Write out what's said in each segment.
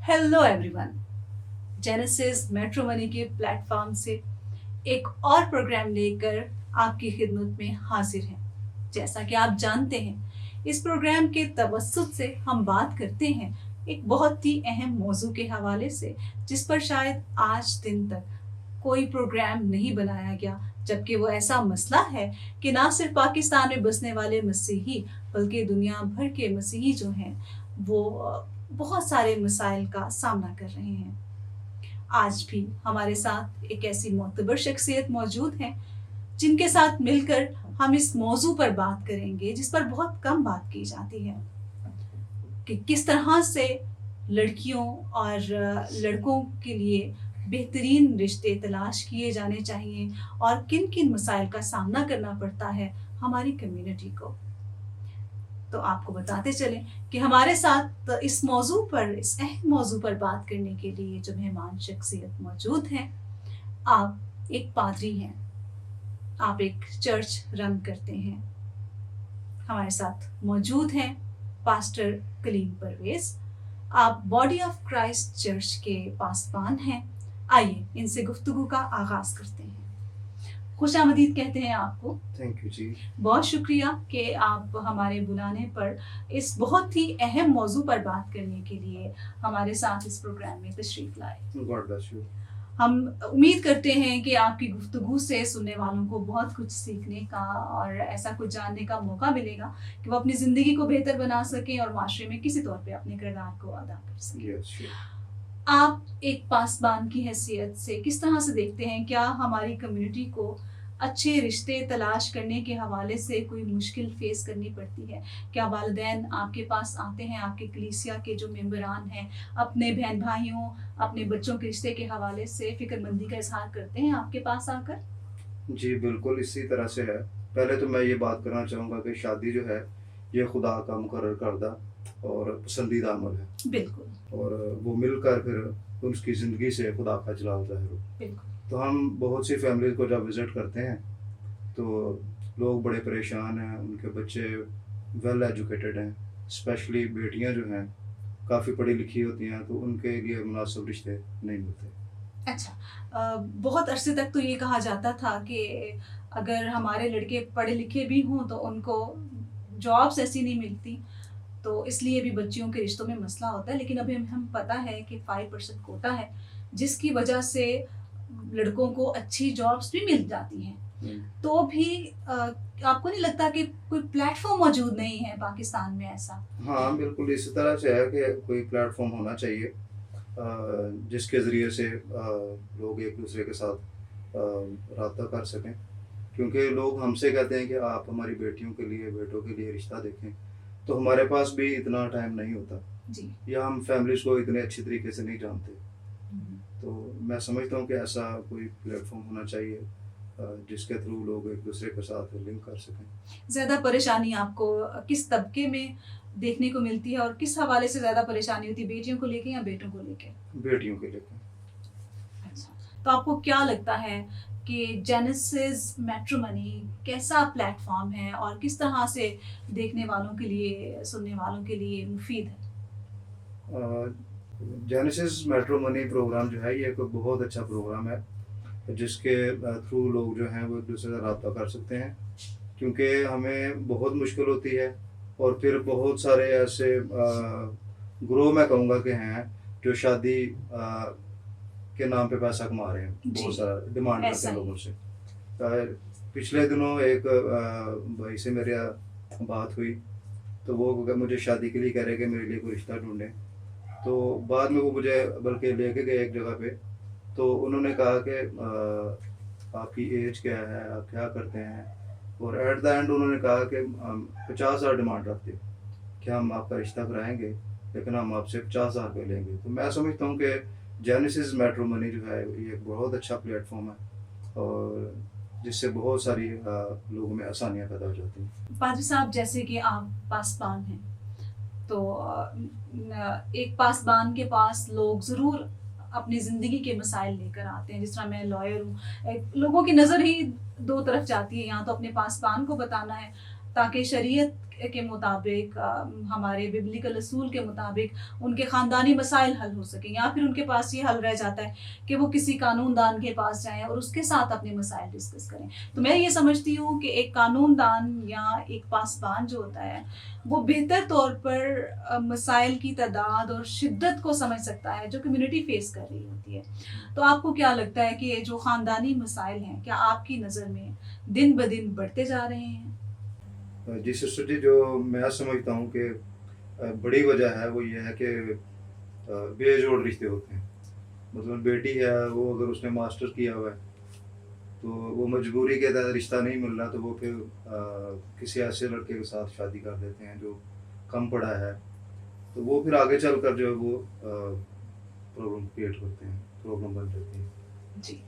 Hello everyone, genesis matrimony के platform से एक और प्रोग्राम लेकर आपकी खिदमत में हाजिर हैं। जैसा कि आप जानते हैं, इस प्रोग्राम के तवज्जुद से हम बात करते हैं एक बहुत ही अहम मौजू के हवाले से, जिस पर शायद आज दिन तक कोई प्रोग्राम नहीं बनाया गया, जबकि वो ऐसा मसला है कि ना सिर्फ पाकिस्तान में बसने वाले मसीही बल्कि दुनिया भर के मसीही जो हैं वो बहुत सारे मसाइल का सामना कर रहे हैं। आज भी हमारे साथ एक ऐसी मोतबर शख्सियत मौजूद है जिनके साथ मिलकर हम इस मौजू पर बात करेंगे जिस पर बहुत कम बात की जाती है कि किस तरह से लड़कियों और लड़कों के लिए बेहतरीन रिश्ते तलाश किए जाने चाहिए और किन किन मसाइल का सामना करना पड़ता है हमारी कम्युनिटी को। तो आपको बताते चलें कि हमारे साथ इस मौजू पर, इस अहम मौजू पर बात करने के लिए जो मेहमान शख्सियत मौजूद हैं, आप एक पादरी हैं, आप एक चर्च रन करते हैं। हमारे साथ मौजूद हैं पास्टर कलीम परवेज, आप बॉडी ऑफ क्राइस्ट चर्च के पासबान हैं। आइए इनसे गुफ्तगू का आगाज करते हैं। खुशामदीद कहते हैं आपको। थैंक यू जी। बहुत शुक्रिया कि आप हमारे बुलाने पर इस बहुत ही अहम मौजू पर बात करने के लिए हमारे साथ इस प्रोग्राम में तशरीफ लाए। God bless you. हम उम्मीद करते हैं कि आपकी गुफ्तगू से सुनने वालों को बहुत कुछ सीखने का और ऐसा कुछ जानने का मौका मिलेगा कि वो अपनी ज़िंदगी को बेहतर बना सकें और माशरे में किसी तौर पे अपने किरदार को अदा कर सकें। Yes sure. आप एक पासबान की हैसियत से किस तरह से देखते हैं, क्या हमारी कम्युनिटी को अच्छे रिश्ते तलाश करने के हवाले से कोई मुश्किल फेस करनी पड़ती है? क्या वालिदैन आपके पास आते हैं, आपके कलीसिया के जो मेंबरान हैं, अपने बहन भाइयों, अपने बच्चों के रिश्ते के हवाले से फिक्रमंदी का इजहार करते हैं आपके पास आकर? जी बिल्कुल इसी तरह से है। पहले तो मैं ये बात करना चाहूँगा कि शादी जो है ये खुदा का मुकर्रर करदा और पसंदीदा अमल है, बिल्कुल और वो मिलकर फिर उसकी ज़िंदगी से खुदा का जलाल ज़ाहिर हो। बिल्कुल। तो हम बहुत सी फैमिलीज़ को जब विज़िट करते हैं तो लोग बड़े परेशान हैं, उनके बच्चे वेल एजुकेटेड हैं, स्पेशली बेटियां जो हैं काफ़ी पढ़ी लिखी होती हैं, तो उनके लिए मुनासिब रिश्ते नहीं मिलते। अच्छा, बहुत अरसे तक तो ये कहा जाता था कि अगर हमारे लड़के पढ़े लिखे भी हों तो उनको जॉब्स ऐसी नहीं मिलती, तो इसलिए भी बच्चियों के रिश्तों में मसला होता है। लेकिन अभी हम पता है कि 5% कोटा है, जिसकी वजह से लड़कों को अच्छी जॉब्स भी मिल जाती हैं। तो भी आपको नहीं लगता कि कोई प्लेटफॉर्म मौजूद नहीं है पाकिस्तान में ऐसा? हाँ बिल्कुल इस तरह से है कि कोई प्लेटफॉर्म होना चाहिए जिसके ज़रिए से लोग एक दूसरे के साथ रब्ता कर सकें, क्योंकि लोग हमसे कहते हैं कि आप हमारी बेटियों के लिए, बेटों के लिए रिश्ता देखें, तो हमारे पास भी इतना टाइम नहीं होता जी। या हम फैमिलीज़ को इतने अच्छी तरीके से नहीं जानते। हम्म। तो मैं समझता हूँ कि ऐसा कोई प्लेटफॉर्म होना चाहिए जिसके थ्रू लोग एक दूसरे के साथ लिंक कर सकें। ज़्यादा परेशानी आपको किस तबके में देखने को मिलती है और किस हवाले से ज़्यादा परेशानी होती है, बेटियों को लेके या बेटों को लेके? बेटियों के लेकर। अच्छा, तो आपको क्या लगता है कि जेनेसिस मैट्रिमोनी कैसा प्लेटफॉर्म है और किस तरह से देखने वालों के लिए, सुनने वालों के लिए मुफीद है? जेनेसिस मैट्रिमोनी प्रोग्राम जो है ये एक बहुत अच्छा प्रोग्राम है जिसके थ्रू लोग जो हैं वो एक दूसरे से रब्ता कर सकते हैं, क्योंकि हमें बहुत मुश्किल होती है और फिर बहुत सारे ऐसे ग्रोह मैं कहूँगा कि हैं जो शादी के नाम पे पैसा कमा रहे हैं, बहुत सारा डिमांड करते हैं लोगों से। पिछले दिनों एक भाई से मेरी बात हुई, तो वो मुझे शादी के लिए कह रहे कि मेरे लिए कोई रिश्ता ढूंढें। तो बाद में वो मुझे बल्कि लेके गए एक जगह पे, तो उन्होंने कहा कि आपकी एज क्या है, आप क्या करते हैं, और एट द एंड उन्होंने कहा कि 50,000 डिमांड रखते कि हम आपका रिश्ता कराएंगे लेकिन हम आपसे 50,000 रुपये लेंगे। तो मैं समझता हूँ कि जेनेसिस मैट्रिमोनी जो है ये एक बहुत अच्छा प्लेटफॉर्म है और जिससे बहुत सारी लोगों में आसानियाँ पैदा हो जाती हैं। पादरी साहब, जैसे कि आप पासबान हैं, तो एक पासबान के पास लोग ज़रूर अपनी ज़िंदगी के मसाइल लेकर आते हैं। जिस तरह मैं लॉयर हूँ, लोगों की नज़र ही दो तरफ जाती है, या तो अपने पासबान को बताना है ताकि शरीयत के मुताबिक हमारे बिब्लिकल असूल के मुताबिक उनके ख़ानदानी मसाइल हल हो सकें, या फिर उनके पास ये हल रह जाता है कि वो किसी कानूनदान के पास जाएं और उसके साथ अपने मसाइल डिस्कस करें। तो मैं ये समझती हूँ कि एक कानूनदान या एक पासबान जो होता है वो बेहतर तौर पर मसाइल की तादाद और शिद्दत को समझ सकता है जो कम्युनिटी फेस कर रही होती है। तो आपको क्या लगता है कि ये जो ख़ानदानी मसाइल हैं, क्या आपकी नज़र में दिन ब दिन बढ़ते जा रहे हैं? जी सिस्टर जी, जो मैं समझता हूँ कि बड़ी वजह है वो ये है कि बेजोड़ रिश्ते होते हैं। मतलब बेटी है, वो अगर उसने मास्टर किया हुआ है तो वो मजबूरी के तहत रिश्ता नहीं मिल रहा, तो वो फिर किसी ऐसे लड़के के साथ शादी कर देते हैं जो कम पढ़ा है, तो वो फिर आगे चलकर जो है वो प्रॉब्लम क्रिएट करते हैं, प्रॉब्लम बन जाती है। जी,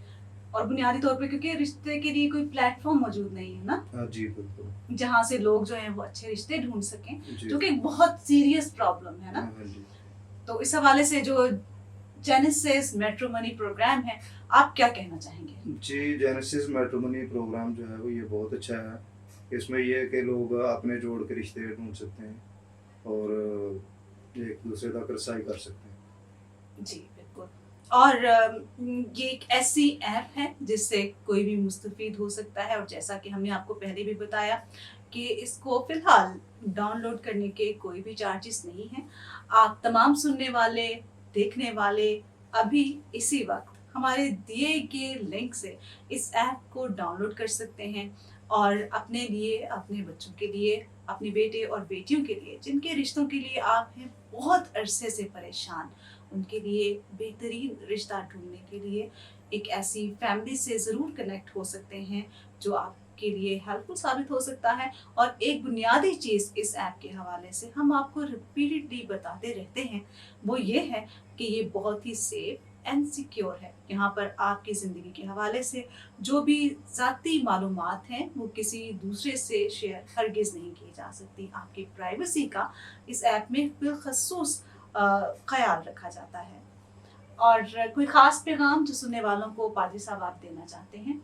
और बुनियादी तौर पे क्योंकि रिश्ते के लिए कोई प्लेटफॉर्म मौजूद नहीं है ना, हाँ जी, बिल्कुल। जहाँ से लोग जो हैं वो अच्छे रिश्ते ढूंढ सकें, जी। जो कि एक बहुत सीरियस प्रॉब्लम है ना। हाँ जी। तो इस हवाले से जो जेनेसिस मैट्रिमोनी प्रोग्राम है, आप क्या कहना चाहेंगे? जी, जेनेसिस मैट्रिमोनी प्रोग्राम जो है वो ये बहुत अच्छा है। इसमें ये है कि लोग अपने जोड़ के रिश्ते ढूंढ सकते हैं और एक दूसरे तक रसाई कर सकते हैं। जी बिल्कुल। और ये एक ऐसी ऐप है जिससे कोई भी मुस्तफ़ीद हो सकता है, और जैसा कि हमने आपको पहले भी बताया कि इसको फ़िलहाल डाउनलोड करने के कोई भी चार्जेस नहीं हैं। आप तमाम सुनने वाले, देखने वाले अभी इसी वक्त हमारे दिए गए लिंक से इस ऐप को डाउनलोड कर सकते हैं और अपने लिए, अपने बच्चों के लिए, अपने बेटे और बेटियों के लिए जिनके रिश्तों के लिए आप हैं बहुत अरसे से परेशान, उनके लिए बेहतरीन रिश्ता ढूंढने के लिए एक ऐसी फैमिली से ज़रूर कनेक्ट हो सकते हैं जो आपके लिए हेल्पफुल साबित हो सकता है। और एक बुनियादी चीज़ इस ऐप के हवाले से हम आपको रिपीटेडली बताते रहते हैं, वो ये है कि ये बहुत ही सेफ एंड सिक्योर है। यहाँ पर आपकी ज़िंदगी के हवाले से जो भी ज़ाती मालूमात हैं वो किसी दूसरे से शेयर हरगिज़ नहीं की जा सकती। आपकी प्राइवेसी का इस ऐप में बिलखसूस ख्याल रखा जाता है। और कोई ख़ास पैगाम जो सुनने वालों को पादरी साहब आप देना चाहते हैं?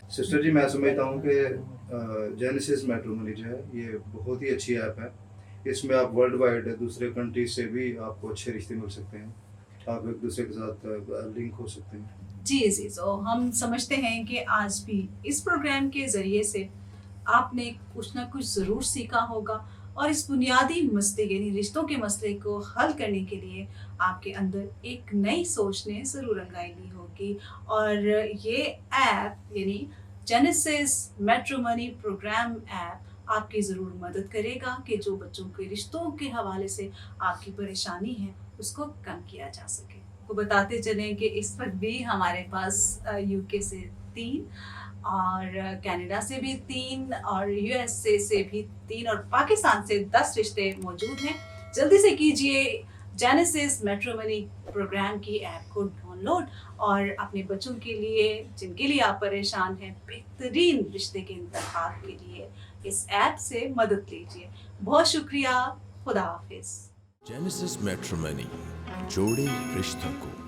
सिस्टर जी, मैं समझता हूँ कि जेनेसिस मैट्रिमोनी जो है ये बहुत ही अच्छी ऐप है। इसमें आप वर्ल्ड वाइड दूसरे कंट्रीज से भी आपको अच्छे रिश्ते मिल सकते हैं, आप एक दूसरे के साथ लिंक हो सकते हैं। जी जी, तो हम समझते हैं कि आज भी इस प्रोग्राम के ज़रिए से आपने कुछ ना कुछ ज़रूर सीखा होगा, और इस बुनियादी मसले यानी रिश्तों के मसले को हल करने के लिए आपके अंदर एक नई सोच ने ज़रूर रंगाई ली होगी। और ये ऐप यानी जेनेसिस मैट्रिमोनी प्रोग्राम ऐप आपकी ज़रूर मदद करेगा कि जो बच्चों के रिश्तों के हवाले से आपकी परेशानी है उसको कम किया जा सके। वो बताते चलें कि इस वक्त भी हमारे पास यूके से 3 और कनाडा से भी 3 और यूएसए से भी 3 और पाकिस्तान से 10 रिश्ते मौजूद हैं। जल्दी से कीजिए जेनेसिस मैट्रिमोनी प्रोग्राम की ऐप को डाउनलोड और अपने बच्चों के लिए, जिनके लिए आप परेशान हैं, बेहतरीन रिश्ते के इंतखाब के लिए इस ऐप से मदद लीजिए। बहुत शुक्रिया, खुदा हाफिज़। जेनेसिस मैट्रिमोनी, जोड़े रिश्तों को।